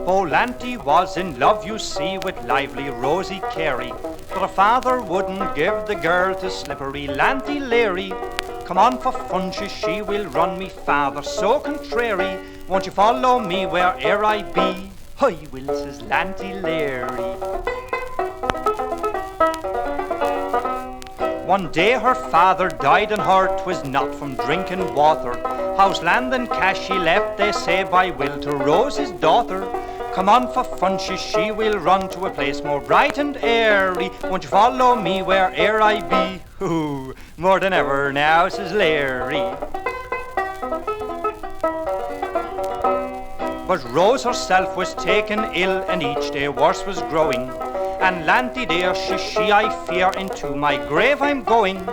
Oh, Lanty was in love, you see, with lively Rosie Carey, but her father wouldn't give the girl to slippery Lanty Leary. Come on for fun, she will run me father so contrary. Won't you follow me where'er I be? I will, says Lanty Leary. One day her father died and her 'twas not from drinking water. House, land and cash he left, they say, by will to Rose his daughter. Come on for fun, she will run to a place more bright and airy. Won't you follow me where'er I be? Ooh, more than ever now, says Leary. But Rose herself was taken ill, and each day worse was growing. And Lanty dear, she I fear, into my grave I'm going.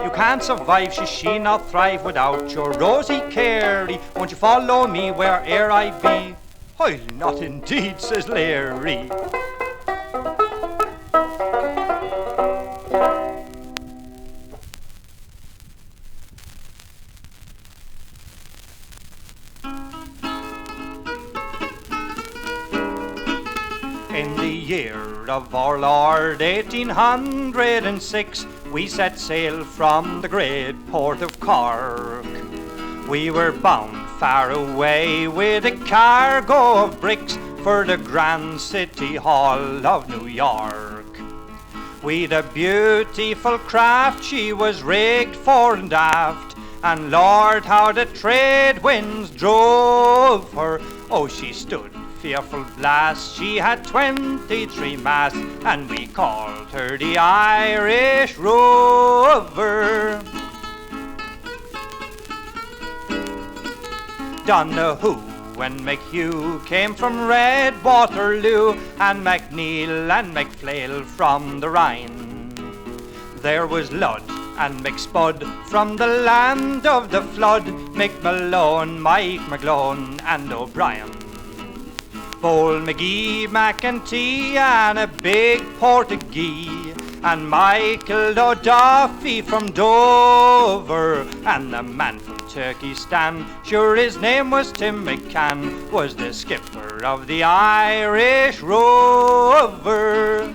You can't survive, she not thrive without your Rosie Carey. Won't you follow me where'er I be? I'll not indeed, says Leary. In the year of our Lord 1806, we set sail from the great port of Cork. We were bound far away with a cargo of bricks for the grand city hall of New York. We'd a beautiful craft, she was rigged fore and aft, and Lord, how the trade winds drove her. Oh, she stood fearful blast, she had 23 masts, and we called her the Irish Rover. Donahue and McHugh came from Red Waterloo, and McNeil and McFlail from the Rhine. There was Ludd and McSpud from the land of the flood, McMalone, Mike McGlone and O'Brien. Bowl McGee, McEntee and a big Portuguese, and Michael O'Duffy from Dover, and the man from Turkestan, sure his name was Tim McCann, was the skipper of the Irish Rover.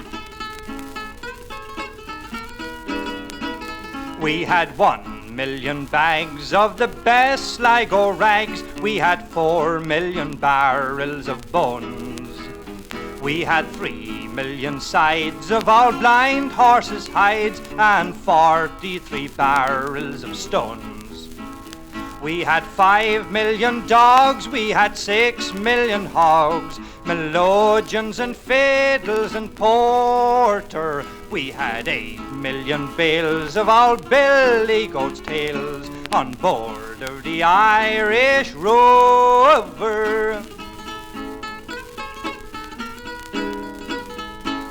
We had 1 million bags of the best Sligo rags, we had 4 million barrels of bones. We had 3 million sides of all blind horses' hides, and 43 barrels of stones. We had 5 million dogs, we had 6 million hogs, melodeons and fiddles and porter. We had 8 million bales of all billy goats' tails on board of the Irish Rover.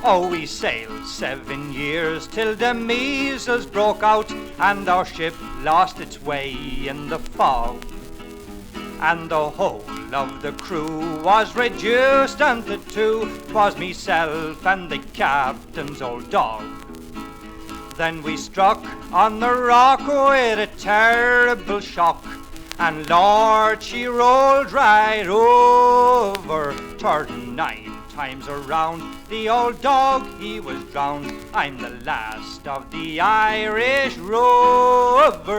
Oh, we sailed 7 years till the measles broke out, and our ship lost its way in the fog. And the whole of the crew was reduced unto 2, 'twas myself and the captain's old dog. Then we struck on the rock with a terrible shock, and Lord, she rolled right over, turned 9 times around. The old dog, he was drowned. I'm the last of the Irish Rover.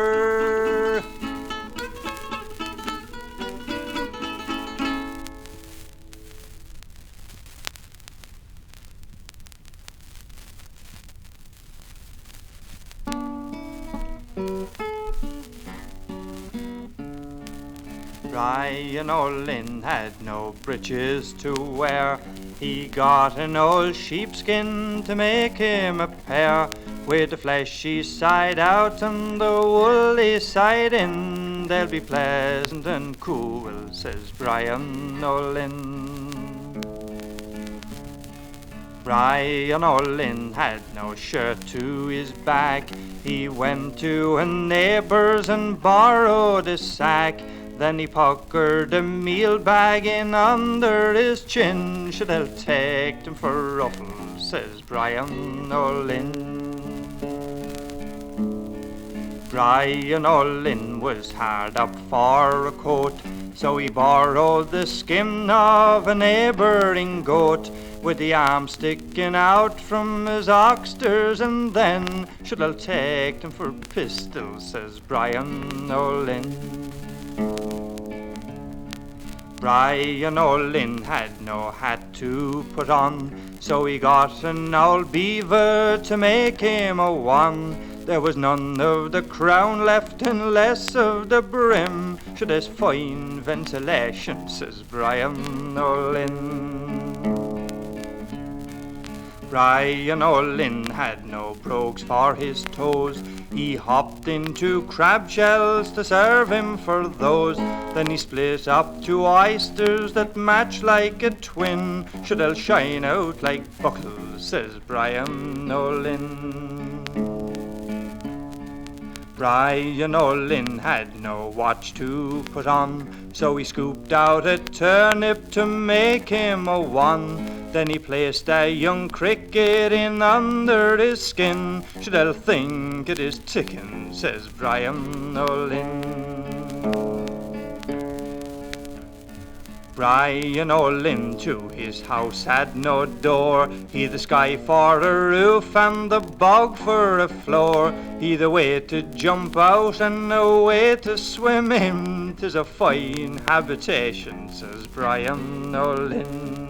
Brian O Linn had no breeches to wear. He got an old sheepskin to make him a pair, with the fleshy side out and the woolly side in. They'll be pleasant and cool, says Brian O Linn. Brian O Linn had no shirt to his back. He went to a neighbour's and borrowed a sack. Then he puckered a meal bag in under his chin. Should they'll take him for ruffles, says Brian O Linn. Brian O Linn was hard up for a coat. So he borrowed the skin of a neighbouring goat, with the arm sticking out from his oxters, and then should I take them for pistols, says Brian O Linn. Brian O Linn had no hat to put on, so he got an old beaver to make him a one. There was none of the crown left and less of the brim, should there's fine ventilation, says Brian O Linn. Brian O Linn had no brogues for his toes. He hopped into crab shells to serve him for those. Then he split up two oysters that match like a twin, should they'll shine out like buckles, says Brian O Linn. Brian O Linn had no watch to put on, so he scooped out a turnip to make him a one. Then he placed a young cricket in under his skin, should I think it is ticking, says Brian O Linn. Brian O Linn to his house had no door. He the sky for a roof and the bog for a floor. He the way to jump out and a way to swim in. 'Tis a fine habitation, says Brian O Linn.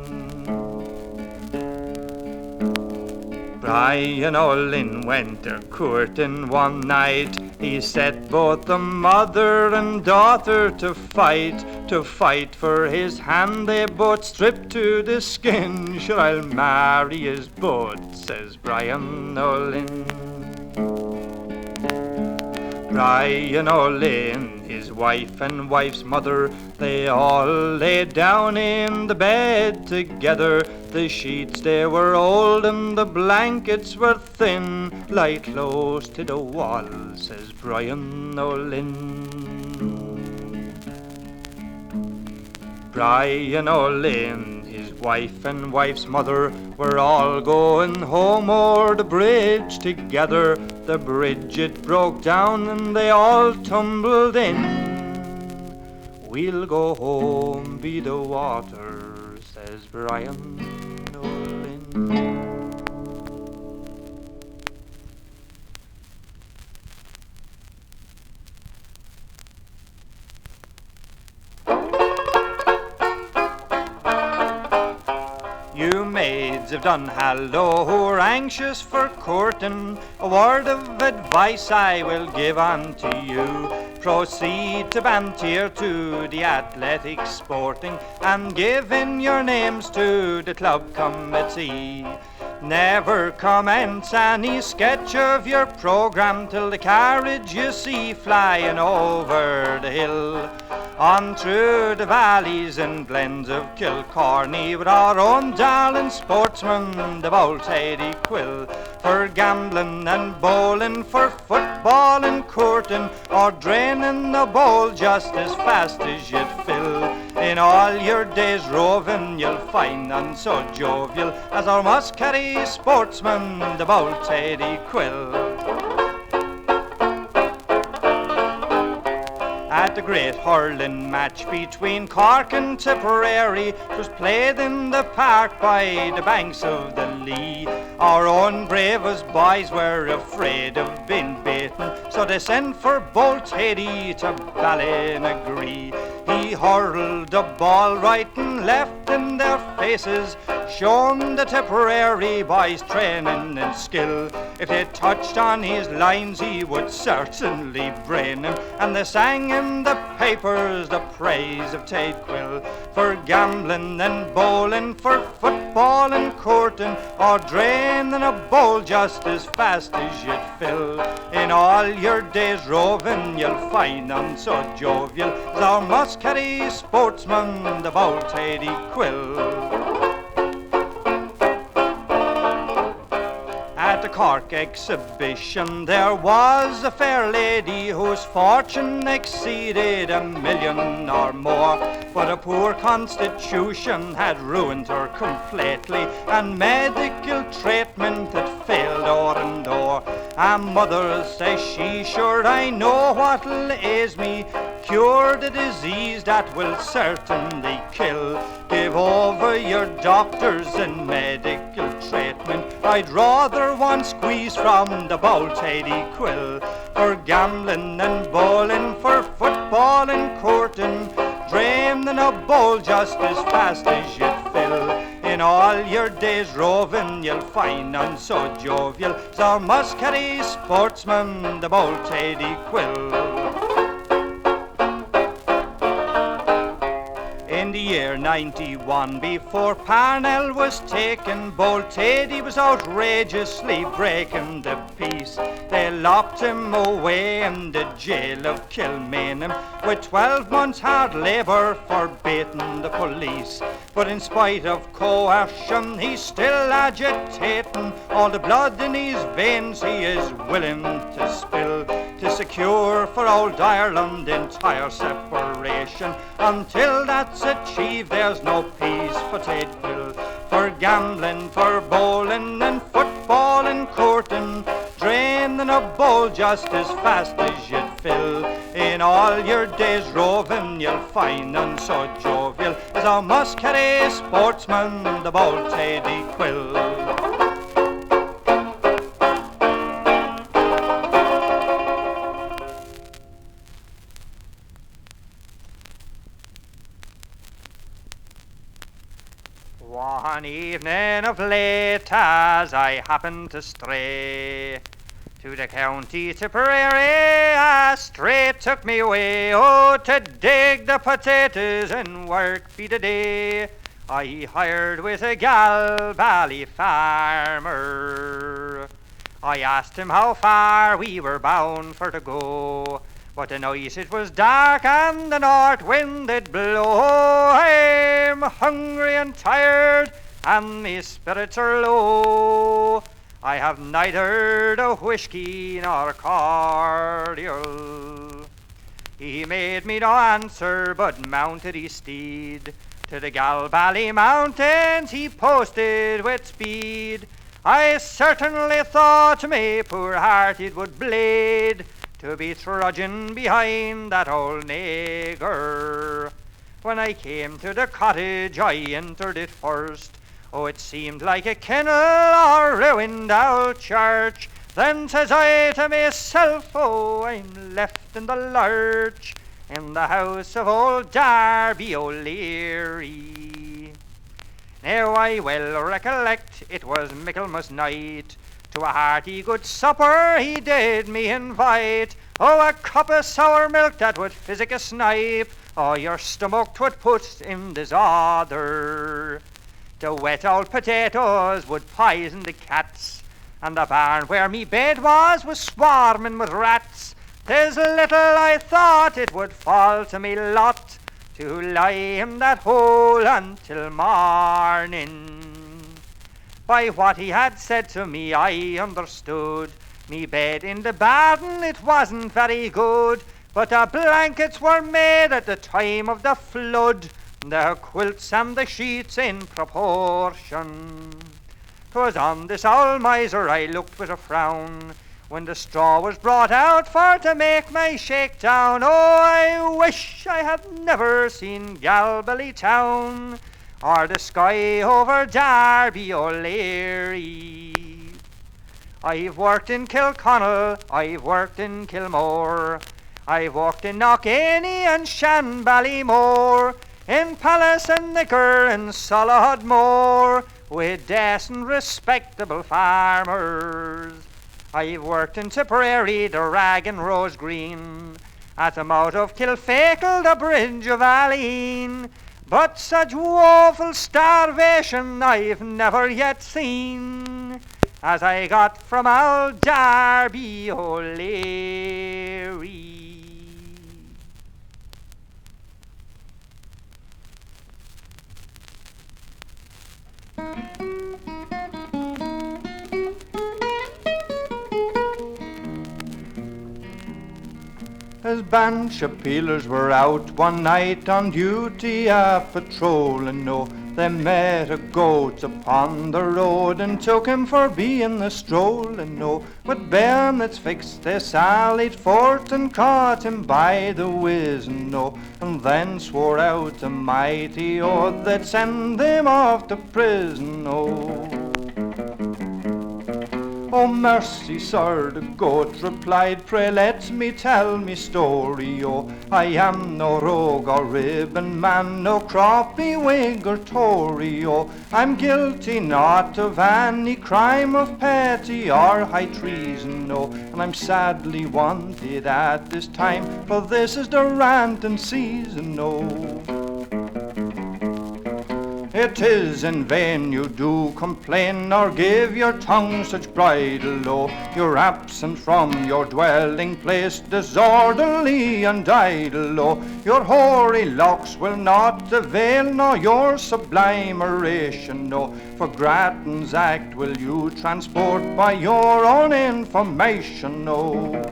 Brian O Linn went a courting one night. He set both the mother and daughter to fight. To fight for his hand they both stripped to the skin. Sure, I'll marry his both, says Brian O Linn. Brian O Linn, his wife and wife's mother, they all lay down in the bed together. The sheets they were old and the blankets were thin, lie close to the wall, says Brian O Linn. Brian O Linn, his wife and wife's mother, were all going home o'er the bridge together. The bridge it broke down and they all tumbled in. We'll go home be the water, says Brian O Linn. You maids have done hallo, who are anxious for courting. A word of advice I will give unto you. Proceed to Bantier to the athletic sporting, and give in your names to the club committee. Never commence any sketch of your programme till the carriage you see flying over the hill. On through the valleys and glens of Kilcorny, with our own darling sportsman, the bold Thady Quill. For gambling and bowling, for football and courting, or draining the bowl just as fast as you'd fill. In all your days roving, you'll find none so jovial as our Muscatty sportsman, the bold Thady Quill. At the great hurling match between Cork and Tipperary, 'twas played in the park by the banks of the Lee. Our own bravest boys were afraid of being beaten, so they sent for bold Thady to Ballynagree. He hurled the ball right and left in their faces, showing the Tipperary boys training and skill. If they touched on his lines, he would certainly brain him, and they sang in the papers the praise of Thady Quill. For gambling and bowling, for football and courting, or draining a bowl just as fast as you'd fill. In all your days roving, you'll find none so jovial as our Muscatty sportsman, the bold Thady Quill. At the Cork exhibition there was a fair lady whose fortune exceeded $1 million or more, but a poor constitution had ruined her completely, and medical treatment had failed o'er and o'er. And mother says she, sure I know what'll aise me, cure the disease that will certainly kill. Give over your doctors and medical treatment, I'd rather one squeeze from the bowl, Thady Quill. For gambling and bowling, for football and courting, draining a bowl just as fast as you'd fill. In all your days roving, you'll find none so jovial as our muscatty sportsman, the bold Thady Quill. In the year 91, before Parnell was taken, bold Thady was outrageously breaking the peace. They locked him away in the jail of Kilmainham with 12 months hard labour for baiting the police. But in spite of coercion, he's still agitating. All the blood in his veins he is willing to spill, to secure for old Ireland entire separation. Until that's achieved, there's no peace for Thady Quill. For gambling, for bowling and football and courting, draining a bowl just as fast as you'd fill. In all your days roving, you'll find none so jovial as our muscatty sportsman, the bold Thady Quill. One evening of late, as I happened to stray to the county Tipperary, straight took me away, oh, to dig the potatoes and work be the day. I hired with a Galbally Farmer. I asked him how far we were bound for to go, but the night it was dark and the north wind did blow. I'm hungry and tired and me spirits are low. I have neither the whiskey nor cordial. He made me no answer, but mounted his steed. To the Galbally mountains he posted with speed. I certainly thought me poor heart it would bleed to be trudging behind that old nigger. When I came to the cottage, I entered it first. Oh, it seemed like a kennel or ruined old church. Then says I to myself, oh, I'm left in the lurch in the house of old Darby O'Leary. Now I well recollect it was Michaelmas night. To a hearty good supper he did me invite. Oh, a cup of sour milk that would physic a snipe. Oh, your stomach 'twould put in disorder. The wet old potatoes would poison the cats, and the barn where me bed was swarming with rats. 'Tis little I thought it would fall to me lot to lie in that hole until morning. By what he had said to me I understood. Me bed in the barn it wasn't very good, but the blankets were made at the time of the flood, the quilts and the sheets in proportion. 'Twas on this old miser I looked with a frown when the straw was brought out for to make my shakedown. Oh, I wish I had never seen Galbally town or the sky over Darby O'Leary. I've worked in Kilconnell, I've worked in Kilmore, I've worked in Knockany and Shanballymore, in Palace and Nicker and Solidmore, with decent respectable farmers. I've worked in Tipperary, the Rag and Rose Green, at the mouth of Kilfakel, the bridge of Aleen, but such woeful starvation I've never yet seen as I got from old Darby O'Leary. As Banjo peelers were out one night on duty a patrolling, no, They met a goat upon the road and took him for being a strolling, no. With bayonets fixed they sallied forth and caught him by the wizen, no. And then swore out a mighty oath they'd send him off to prison, no. Oh mercy, sir, the goat replied, pray let me tell me story, oh. I am no rogue or ribbon man, no croppy Whig or Tory, oh. I'm guilty not of any crime of petty or high treason, no. And I'm sadly wanted at this time, for this is the ranting season, no. It is in vain you do complain, or give your tongue such bridle, oh. You're absent from your dwelling place, disorderly and idle, oh. Your hoary locks will not avail, nor your sublime oration, no. For Grattan's act will you transport by your own information, no.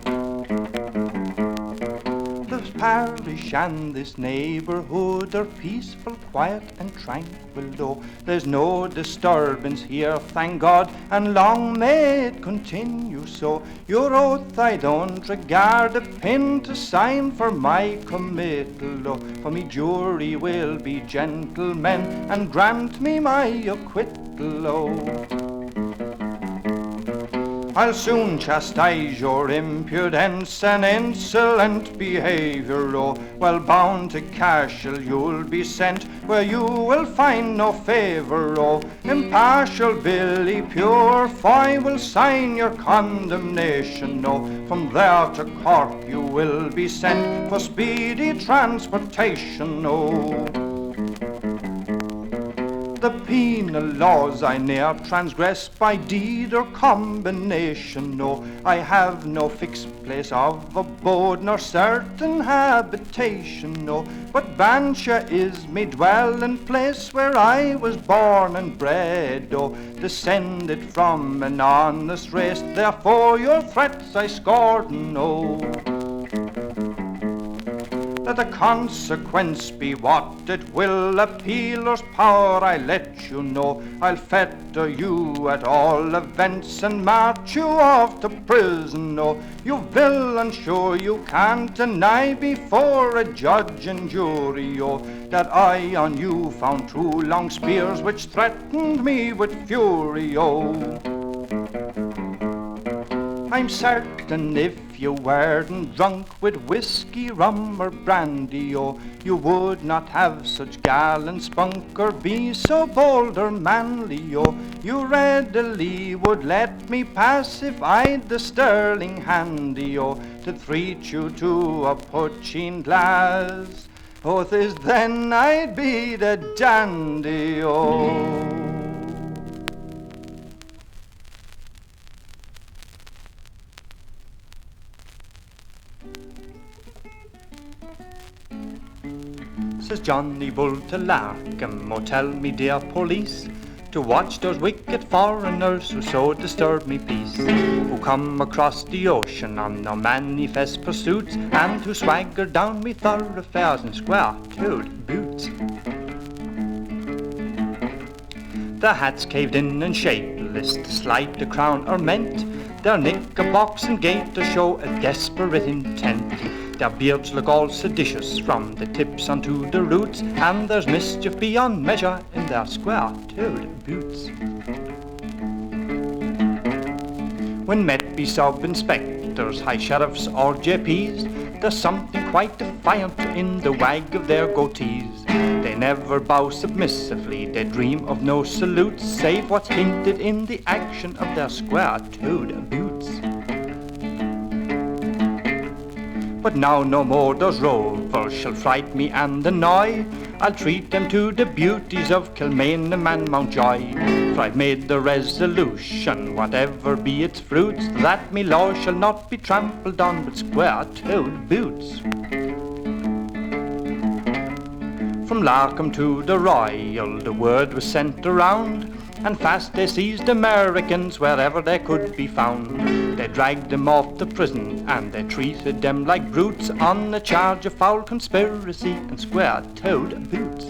This parish and this neighbourhood are peaceful, quiet and tranquil, though there's no disturbance here, thank God, and long may it continue so. Your oath I don't regard a pin to sign for my committal, though, for me jury will be gentlemen and grant me my acquittal, oh. I'll soon chastise your impudence and insolent behaviour, oh. Well bound to Cashel you'll be sent, where you will find no favour, oh. Impartial Billy Pure Foy will sign your condemnation, oh. From there to Cork you will be sent for speedy transportation, oh. The penal laws I ne'er transgress by deed or combination, no. I have no fixed place of abode, nor certain habitation, no. But Banjo is me dwelling place, where I was born and bred, oh. Descended from an honest race, therefore your threats I scorn, no. Let the consequence be what it will, appealer's power I let you know. I'll fetter you at all events and march you off to prison, no. You villain, sure you can't deny before a judge and jury, oh, that I on you found 2 long spears which threatened me with fury, oh. I'm certain if you weren't drunk with whiskey, rum or brandy, oh, you would not have such gallant spunk or be so bold or manly, oh. You readily would let me pass if I'd the sterling handy, oh, to treat you to a poaching glass. Oh, 'tis then I'd be the dandy, oh. Says Johnny Bull to Larkham, oh tell me dear police, to watch those wicked foreigners who so disturb me peace, who come across the ocean on their manifest pursuits, and who swagger down me thoroughfares in square-toed boots. Their hats caved in and shapeless, to slide the crown or meant, their knickerbockers and gaiters show a desperate intent. Their beards look all seditious from the tips unto the roots, and there's mischief beyond measure in their square-toed boots. When met be sub-inspectors, high sheriffs or JPs, there's something quite defiant in the wag of their goatees. They never bow submissively, they dream of no salutes, save what's hinted in the action of their square-toed boots. But now no more those rovers shall fright me and annoy, I'll treat them to the beauties of Kilmainham and Mountjoy. For I've made the resolution, whatever be its fruits, that me law shall not be trampled on with square-toed boots. From Larkham to the Royal the word was sent around, and fast they seized Americans wherever they could be found. They dragged them off to prison, and they treated them like brutes on a charge of foul conspiracy and square-toed boots.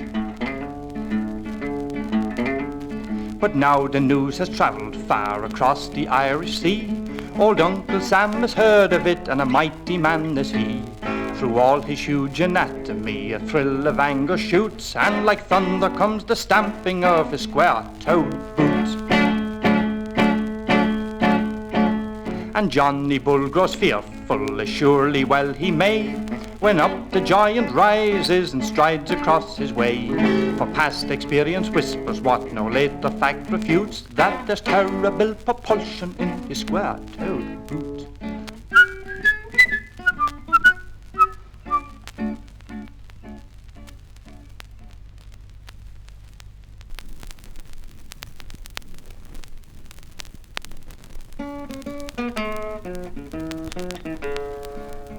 But now the news has travelled far across the Irish Sea. Old Uncle Sam has heard of it, and a mighty man is he. Through all his huge anatomy a thrill of anger shoots, and like thunder comes the stamping of his square-toed boots. And Johnny Bull grows fearful, as surely well he may, when up the giant rises and strides across his way. For past experience whispers what no later fact refutes, that there's terrible propulsion in his square-toed boots.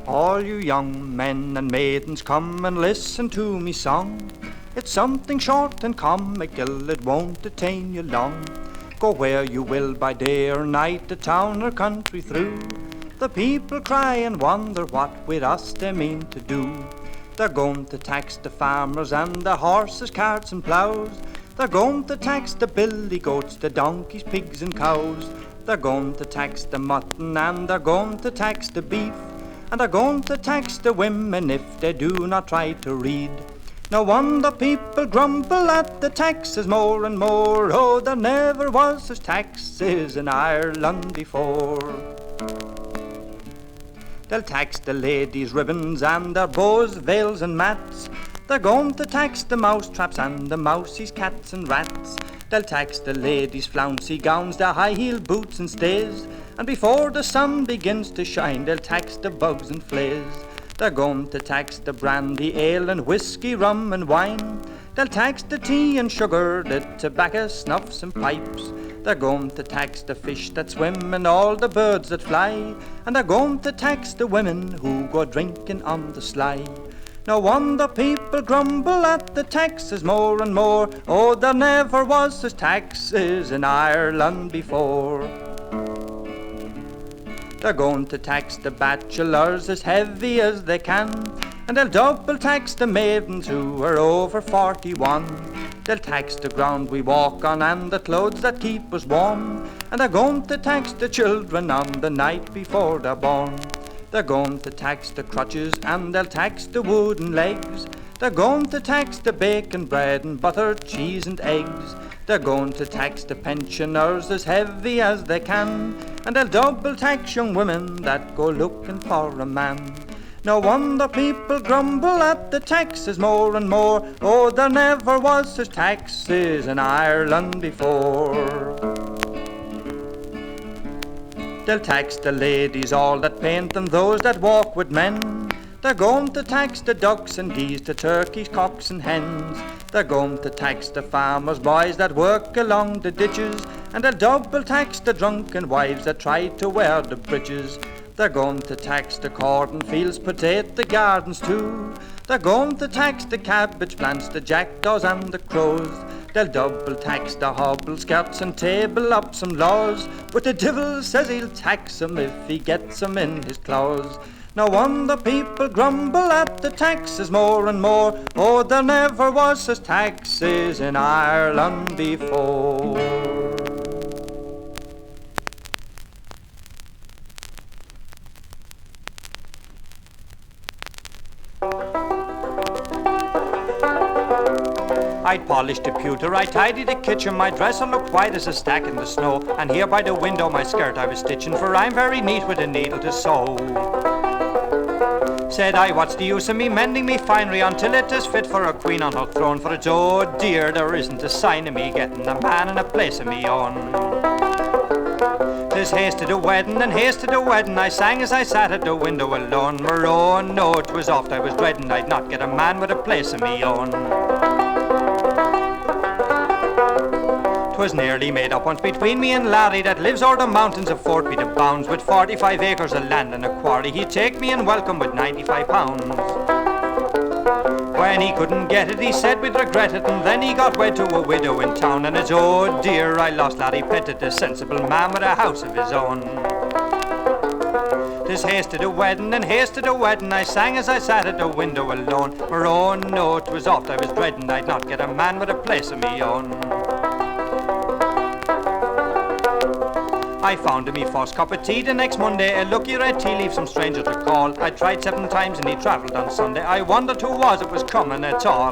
All you young men and maidens, come and listen to me song. It's something short and comical, it won't detain you long. Go where you will by day or night, the town or country through, the people cry and wonder what with us they mean to do. They're going to tax the farmers and the horses, carts and plows. They're going to tax the billy goats, the donkeys, pigs and cows. They're going to tax the mutton and they're going to tax the beef. And they're going to tax the women if they do not try to read. No wonder people grumble at the taxes more and more. Oh, there never was such taxes in Ireland before. They'll tax the ladies' ribbons and their bows, veils and mats. They're going to tax the mousetraps and the mousies, cats and rats. They'll tax the ladies' flouncy gowns, their high-heeled boots and stays. And before the sun begins to shine, they'll tax the bugs and fleas. They're going to tax the brandy, ale and whiskey, rum and wine. They'll tax the tea and sugar, the tobacco, snuffs and pipes. They're going to tax the fish that swim and all the birds that fly. And they're going to tax the women who go drinking on the sly. No wonder people grumble at the taxes more and more. Oh, there never was such taxes in Ireland before. They're going to tax the bachelors as heavy as they can, and they'll double tax the maidens who are over 41. They'll tax the ground we walk on and the clothes that keep us warm, and they're going to tax the children on the night before they're born. They're going to tax the crutches and they'll tax the wooden legs. They're going to tax the bacon, bread and butter, cheese and eggs. They're going to tax the pensioners as heavy as they can, and they'll double tax young women that go looking for a man. No wonder people grumble at the taxes more and more. Oh, there never was such taxes in Ireland before. They'll tax the ladies all that paint and those that walk with men. They're going to tax the ducks and geese, the turkeys, cocks and hens. They're going to tax the farmers' boys that work along the ditches, and they'll double tax the drunken wives that try to wear the breeches. They're going to tax the cornfields, potato gardens too. They're going to tax the cabbage plants, the jackdaws and the crows. They'll double tax the hobble skirts and table up some laws, but the devil says he'll tax 'em if he gets 'em in his claws. No wonder people grumble at the taxes more and more. Oh, there never was such taxes in Ireland before. I'd polished the pewter, I tidied the kitchen, my dresser looked white as a stack in the snow, and here by the window my skirt I was stitching, for I'm very neat with a needle to sew. Said I, what's the use of me mending me finery until it is fit for a queen on her throne, for it's oh dear, there isn't a sign of me getting a man in a place of me own. 'Tis haste to the wedding and haste to the wedding, I sang as I sat at the window alone, for oh no, 'twas oft I was dreading I'd not get a man with a place of me own. 'Twas nearly made up once between me and Larry that lives o'er the mountains of 4 feet of bounds, with 45 acres of land and a quarry. He'd take me and welcome with £95. When he couldn't get it, he said we'd regret it, and then he got wed to a widow in town, and it's oh dear, I lost Larry Pettit, a sensible man with a house of his own. 'Tis haste to the wedding and haste to the wedding, I sang as I sat at the window alone, for oh no, 'twas oft I was dreading I'd not get a man with a place of me own. I found him me first cup of tea the next Monday, a lucky red tea leaf, some stranger to call. I tried 7 times and he travelled on Sunday. I wondered who it was coming at all.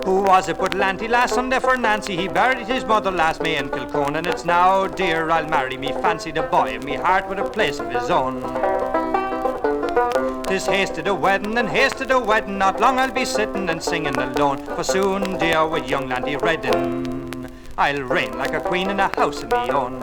Who was it but Lanty last Sunday for Nancy? He buried his mother last May in Kilcone, and it's now, dear, I'll marry me. Fancy the boy of me heart with a place of his own. 'Tis haste to the wedding and haste to the wedding. Not long I'll be sitting and singing alone, for soon, dear, with young Lanty Reddin, I'll reign like a queen in a house of me own.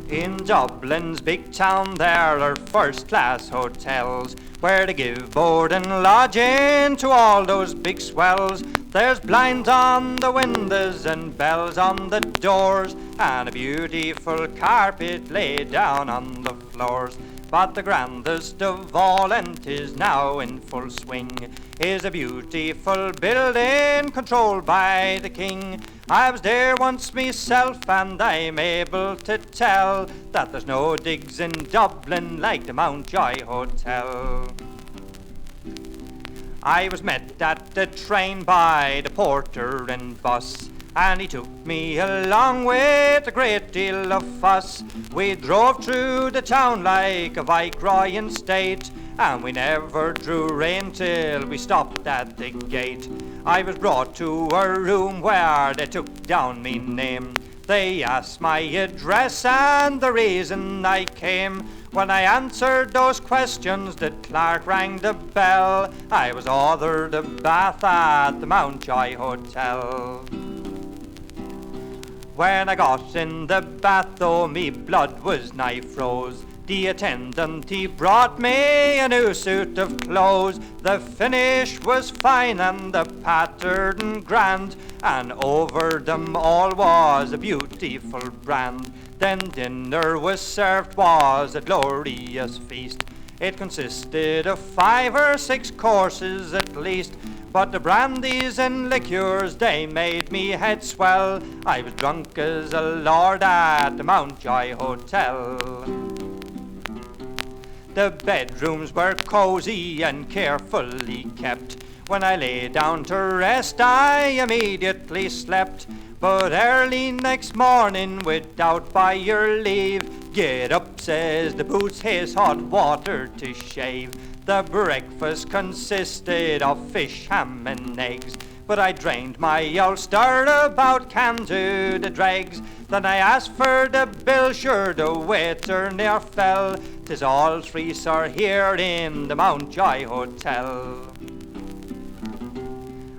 In Dublin's big town there are first-class hotels where they give board and lodging to all those big swells. There's blinds on the windows and bells on the doors, and a beautiful carpet laid down on the floors. But the grandest of all, and 'tis now in full swing, is a beautiful building controlled by the king. I was there once myself, and I'm able to tell that there's no digs in Dublin like the Mountjoy Hotel. I was met at the train by the porter and bus, and he took me along with a great deal of fuss. We drove through the town like a Viceroy in state, and we never drew rein till we stopped at the gate. I was brought to a room where they took down me name. They asked my address and the reason I came. When I answered those questions, the clerk rang the bell. I was ordered a bath at the Mountjoy Hotel. When I got in the bath, though me blood was nigh froze, the attendant, he brought me a new suit of clothes. The finish was fine and the pattern grand, and over them all was a beautiful brand. Then dinner was served, was a glorious feast. It consisted of 5 or 6 courses at least, but the brandies and liqueurs, they made me head swell. I was drunk as a lord at the Mountjoy Hotel. The bedrooms were cosy and carefully kept. When I lay down to rest, I immediately slept. But early next morning, without by your leave, "Get up," says the boots, "here's hot water to shave." The breakfast consisted of fish, ham and eggs, but I drained my ulster about can to the dregs. Then I asked for the bill, sure the waiter near fell. 'Tis all 3, sir, here in the Mountjoy Hotel.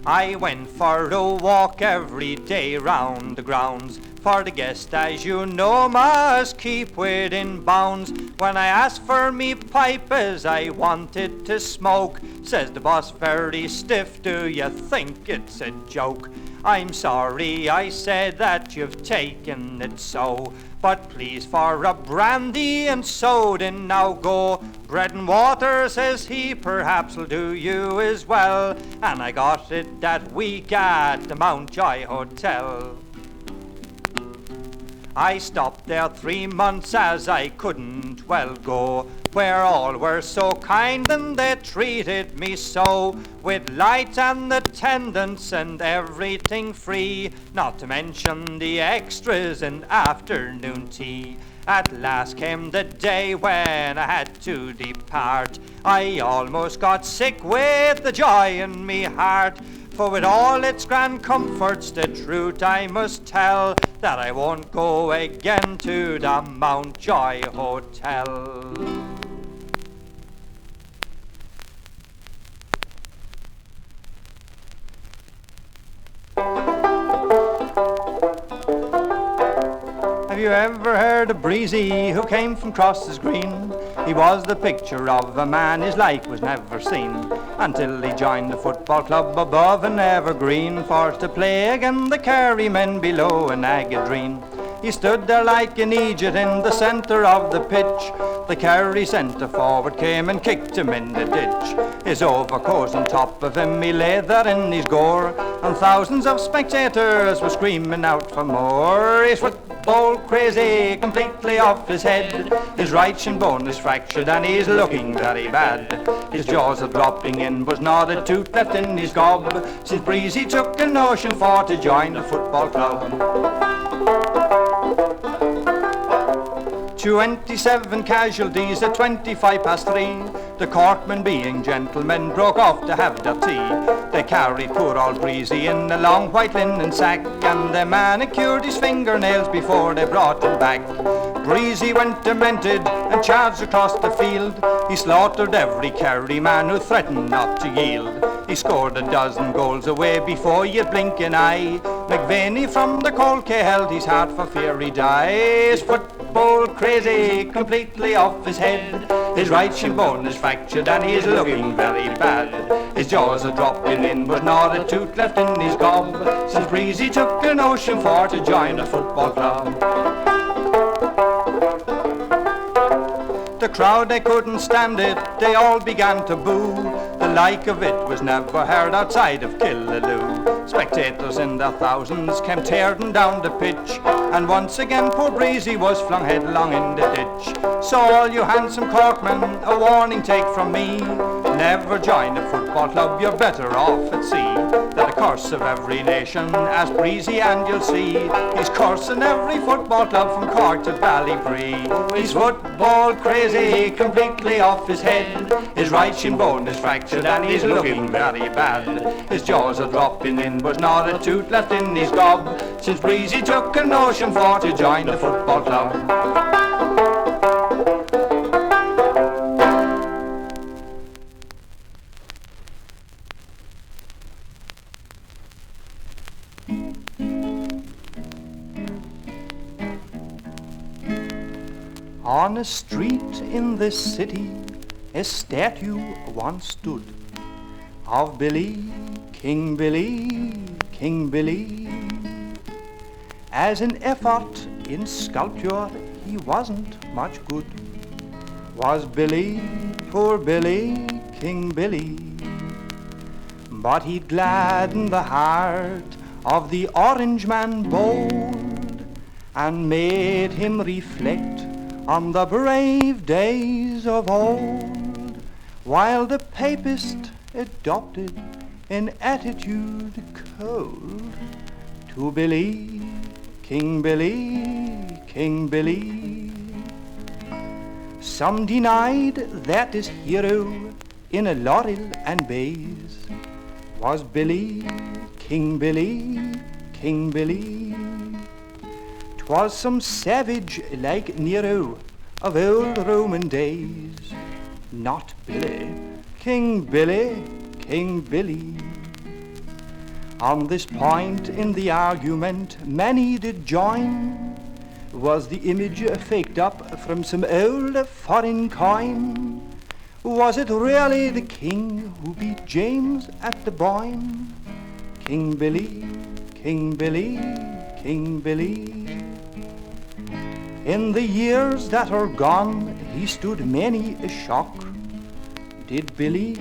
I went for a walk every day round the grounds, for the guest, as you know, must keep within bounds. When I asked for me pipe as I wanted to smoke, says the boss very stiff, "Do you think it's a joke?" "I'm sorry," I said, "that you've taken it so, but please for a brandy and soda now go." "Bread and water," says he, "perhaps will do you as well." And I got it that week at the Mountjoy Hotel. I stopped there 3 months as I couldn't well go, where all were so kind and they treated me so, with light and attendance and everything free, not to mention the extras and afternoon tea. At last came the day when I had to depart. I almost got sick with the joy in me heart, for with all its grand comforts, the truth I must tell, that I won't go again to the Mountjoy Hotel. Have you ever heard of Breezy who came from Crosses Green? He was the picture of a man his like was never seen, until he joined the football club above in Evergreen, for to play again the Kerry men below in Agadreen. He stood there like an Egypt in the centre of the pitch. The Kerry centre forward came and kicked him in the ditch. His overcoat on top of him, he lay there in his gore, and thousands of spectators were screaming out for more. He's football crazy, completely off his head. His right shin bone is fractured and he's looking very bad. His jaws are dropping in, but not a tooth left in his gob, since Breezy took a notion for to join the football club. 27 casualties at 3:25. The Corkmen, being gentlemen, broke off to have their tea. They carried poor old Breezy in a long white linen sack, and they manicured his fingernails before they brought him back. Breezy went demented and charged across the field. He slaughtered every Kerry man who threatened not to yield. He scored a dozen goals away before you'd blink an eye. McVaney from the Cold K held his heart for fear he dies. Football crazy, completely off his head. His right shin bone is fractured and he's looking very bad. His jaws are dropping in, but not a tooth left in his gob, since Breezy took a notion for to join a football club. The crowd, they couldn't stand it, they all began to boo. The like of it was never heard outside of Killaloo. Spectators in their thousands came tearing down the pitch, and once again poor Breezy was flung headlong in the ditch. So all you handsome Corkmen, a warning take from me: never join a football club, you're better off at sea. They're the curse of every nation, as Breezy, and you'll see he's cursing every football club from Cork to Ballybree. He's football crazy, completely off his head. His right shin bone is fractured and he's looking very bad. His jaws are dropping in, but not a tooth left in his gob, since Breezy took a notion for to join the football club. On a street in this city, a statue once stood of Billy, King Billy, King Billy. As an effort in sculpture, he wasn't much good. Was Billy, poor Billy, King Billy. But he gladdened the heart of the Orange man bold, and made him reflect on the brave days of old, while the papist adopted an attitude cold to Billy, King Billy, King Billy. Some denied that this hero in a laurel and bays was Billy, King Billy, King Billy. 'Twas some savage like Nero of old Roman days, not Billy, King Billy, King Billy. On this point in the argument many did join. Was the image faked up from some old foreign coin? Was it really the king who beat James at the Boyne? King Billy, King Billy, King Billy. In the years that are gone, he stood many a shock. Did Billy,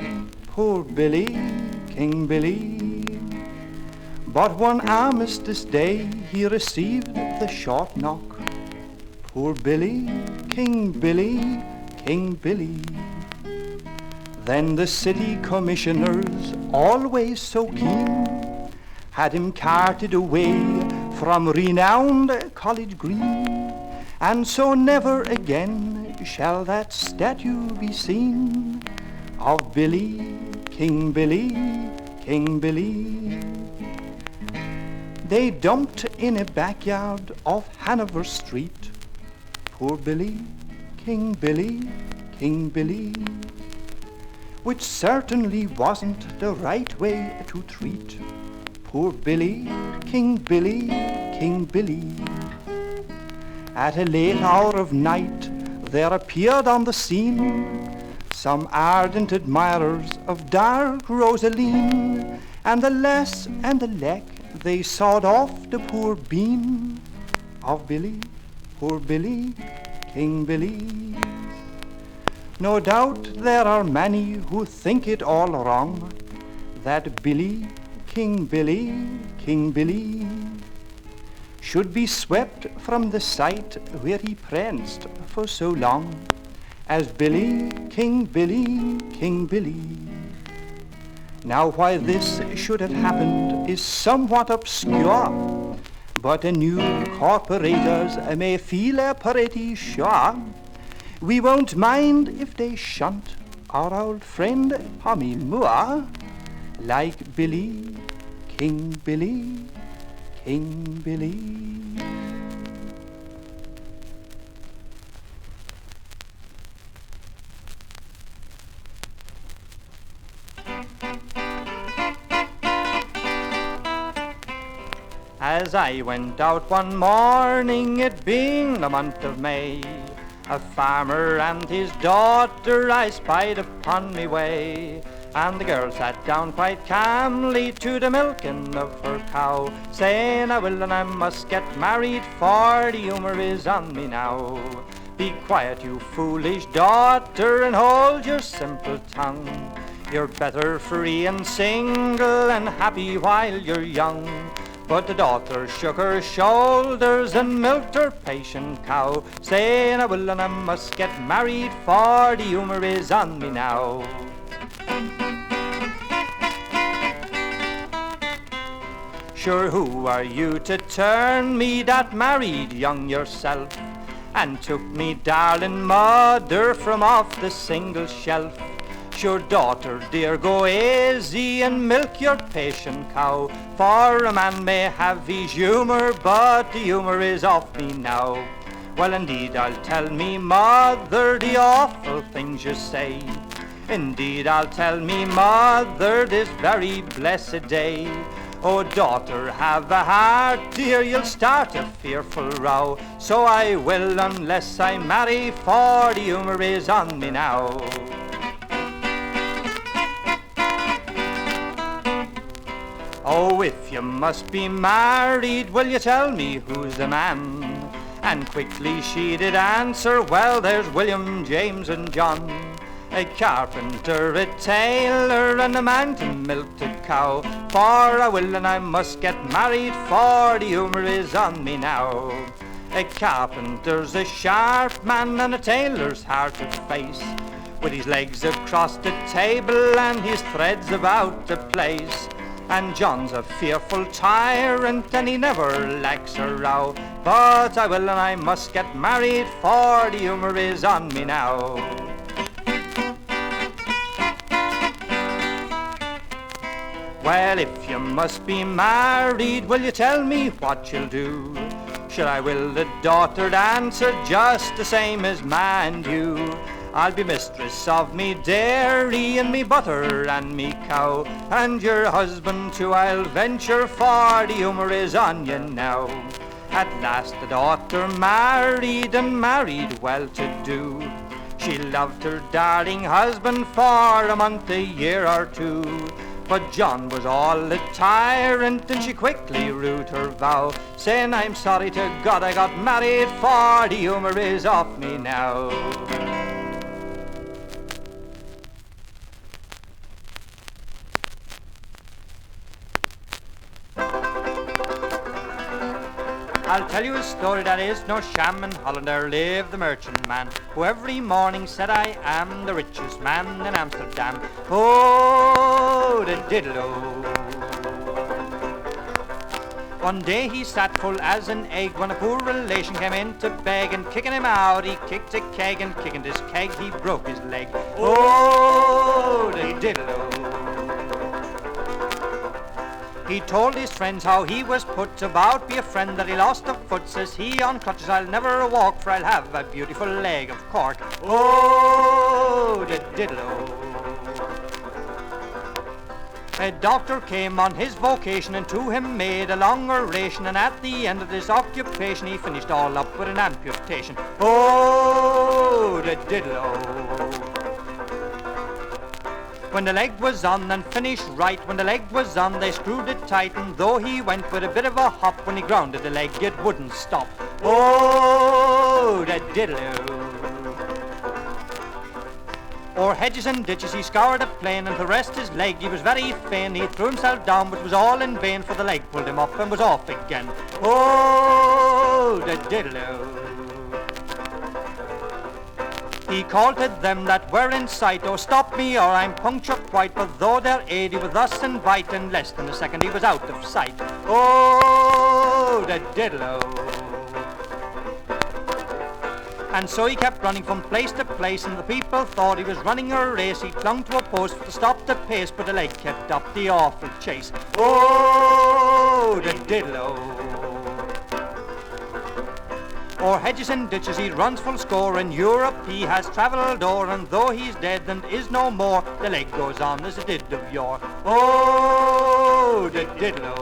poor Billy, King Billy. But one armistice day he received the short knock. Poor Billy, King Billy, King Billy. Then the city commissioners, always so keen, had him carted away from renowned College Green. And so never again shall that statue be seen of Billy, King Billy, King Billy. They dumped in a backyard of Hanover Street poor Billy, King Billy, King Billy, which certainly wasn't the right way to treat poor Billy, King Billy, King Billy. At a late hour of night there appeared on the scene some ardent admirers of dark Rosaline, and the lass and the lack they sawed off the poor bean of Billy, poor Billy, King Billy. No doubt there are many who think it all wrong that Billy, King Billy, should be swept from the sight where he pranced for so long as Billy, King Billy, King Billy. Now why this should have happened is somewhat obscure, but a new corporators may feel pretty sure we won't mind if they shunt our old friend Pommy Moore like Billy, King Billy, King Billy. As I went out one morning, it being the month of May, a farmer and his daughter I spied upon me way. And the girl sat down quite calmly to the milking of her cow, saying I will and I must get married, for the humour is on me now. Be quiet, you foolish daughter, and hold your simple tongue. You're better free and single and happy while you're young. But the daughter shook her shoulders and milked her patient cow, saying I will and I must get married, for the humour is on me now. Sure, who are you to turn me that married young yourself, and took me darling mother from off the single shelf? Sure, daughter dear, go easy and milk your patient cow, for a man may have his humour, but the humour is off me now. Well, indeed, I'll tell me mother the awful things you say. Indeed, I'll tell me mother this very blessed day. Oh, daughter, have a heart, dear, you'll start a fearful row. So I will unless I marry, for the humour is on me now. Oh, if you must be married, will you tell me who's the man? And quickly she did answer, well, there's William, James and John. A carpenter, a tailor, and a man to milk the cow, for I will and I must get married, for the humour is on me now. A carpenter's a sharp man, and a tailor's hard to face, with his legs across the table and his threads about the place. And John's a fearful tyrant, and he never lacks a row, but I will and I must get married, for the humour is on me now. Well, if you must be married, will you tell me what you'll do? Sure, I will the daughter answer, just the same as ma and you. I'll be mistress of me dairy and me butter and me cow, and your husband too I'll venture, for the humour is on you now. At last the daughter married, and married well-to-do. She loved her darling husband for a month, a year or two. But John was all a tyrant, and she quickly rued her vow, saying I'm sorry to God I got married, for the humour is off me now. I'll tell you a story that is no sham. In Holland there lived the merchant man, who every morning said I am the richest man in Amsterdam. Oh, the diddle-o. One day he sat full as an egg, when a poor relation came in to beg, and kicking him out he kicked a keg, and kicking this keg he broke his leg. Oh, the diddle-o. He told his friends how he was put about, be a friend that he lost a foot. Says he, on crutches I'll never walk, for I'll have a beautiful leg of cork. Oh, the diddle-o. A doctor came on his vocation, and to him made a long oration, and at the end of this occupation he finished all up with an amputation. Oh, the diddle-o. When the leg was on and finished right, when the leg was on they screwed it tight, and though he went with a bit of a hop, when he grounded the leg it wouldn't stop. Oh, the diddle-o. O'er hedges and ditches he scoured a plain, and to rest his leg he was very fain. He threw himself down, but was all in vain, for the leg pulled him up and was off again. Oh, the diddle-o. He called to them that were in sight, "Oh, stop me, or I'm punctured quite." But though their aid he would thus invite, in less than a second he was out of sight. Oh, the diddle-o. And so he kept running from place to place, and the people thought he was running a race. He clung to a post to stop the pace, but the leg kept up the awful chase. Oh, the diddle-o. O'er hedges and ditches he runs full score, in Europe he has travelled o'er, and though he's dead and is no more, the leg goes on as it did of yore. Oh, the diddle-o.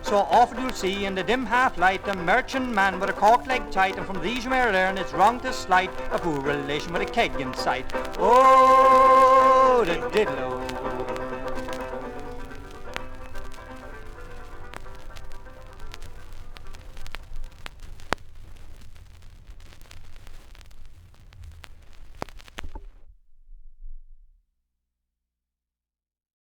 So often you'll see in the dim half-light a merchant man with a cork leg tight, and from these you may learn it's wrong to slight a poor relation with a keg in sight. Oh, the diddle-o.